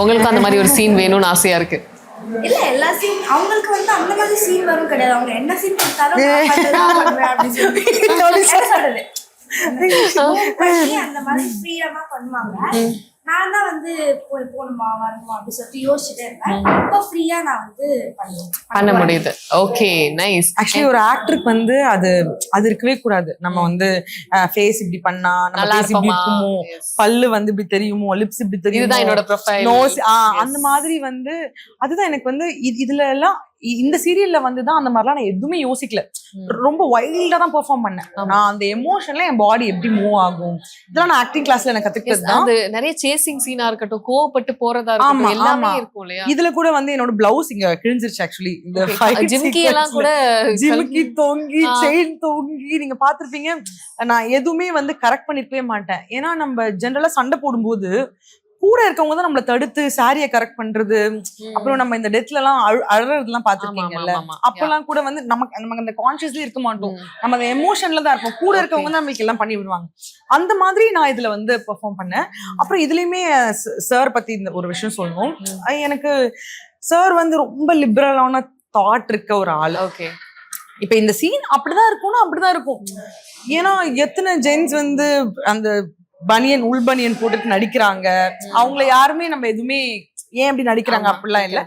உங்களுக்கு அந்த மாதிரி ஒரு சீன் வேணும்னு ஆசையா இருக்கு? இல்ல எல்லா சீன் அவங்களுக்கு வந்து அந்த மாதிரி சீன் வரும் கிடையாது. அவங்க என்ன சீன் கொடுத்தாலும் நான் பண்றதுதான் பண்ணுவேன் அப்படின்னு சொல்லி என்ன சொல்றது அந்த மாதிரி ஃப்ரீடமா பண்ணுவாங்க. நான் தான் வந்து போகணுமா வரணுமா அப்படின்னு சொல்லிட்டு யோசிச்சுட்டே இருப்பேன். இப்போ ஃப்ரீயா நான் வந்து பண்ண முடியுது. Okay, nice. ஆக்சுவலி ஒரு ஆக்டருக்கு வந்து அது இருக்கவே கூடாது. நம்ம வந்து ஃபேஸ் இப்படி பண்ணா நம்ம ஃபேஸ் இப்படி இருக்குமோ, பல்லு வந்து இப்படி தெரியுமோ, லிப்ஸ் இப்படி தெரியும், இதுதான் என்னோட ப்ரொஃபைல், நோஸ் அந்த மாதிரி வந்து அதுதான் எனக்கு வந்து இதுல எல்லாம் இந்த சீரியல்ல வந்துதான் அந்த மாதிரிலாம் நான் எதுவுமே யோசிக்கல. ரொம்ப வைல்டா தான் பெர்ஃபார்ம் பண்ணேன். நான் அந்த எமோஷன்ல என் பாடி எப்படி மூவ் ஆகும் இதெல்லாம் நான் ஆக்டிங் கிளாஸ்ல எனக்கு கத்துக்கிட்டது தான். நிறைய சேசிங் சீனா இருக்கட்டும், கோவப்பட்டு போறதா இருக்கட்டும், எல்லாமே இருக்கும் இல்லையா? இதுல கூட வந்து என்னோட பிளவுஸ் இங்க கிழிஞ்சிருச்சு. ஆக்சுவலி இந்த ஜிம்கி எல்லாம் கூட ஜிம்கி தொங்கி செயின் தொங்கி நீங்க பாத்திருப்பீங்க. நான் எதுவுமே வந்து கரெக்ட் பண்ணிருக்கவே மாட்டேன். ஏன்னா நம்ம ஜெனரலா சண்டை போடும்போது கூட இருக்கவங்க தான் நம்மள தடுத்து சாரியை கரெக்ட் பண்றது, அப்புறம் நம்ம இந்த டெத்ல எல்லாம் அழறதுலாம் பாத்துருக்கீங்கல்ல. அப்பெல்லாம் கூட வந்து நமக்கு அந்த கான்சியஸ்லயே இருக்க மாட்டோம். நம்ம அந்த எமோஷன்ல தான் இருப்போம். கூட இருக்கவங்க தான் நம்மளுக்கு எல்லாம் பண்ணி விடுவாங்க. அந்த மாதிரி நான் இதுல வந்து பெர்ஃபார்ம் பண்ணேன். அப்புறம் இதுலயுமே சார் பத்தி இந்த ஒரு விஷயம் சொல்லணும். எனக்கு சார் வந்து ரொம்ப லிபரலான தாட் இருக்க ஒரு ஆள். ஓகே, இப்ப இந்த சீன் அப்படிதான் இருக்கும்னா அப்படிதான் இருக்கும். ஏன்னா எத்தனை ஜென்ஸ் வந்து அந்த உள் பனியன் போட்டுட்டு நடிக்கிறாங்க. அவங்கள யாருமே நம்ம எதுவுமே ஏன் அப்படி நடிக்கிறாங்க அப்படிலாம் இல்ல.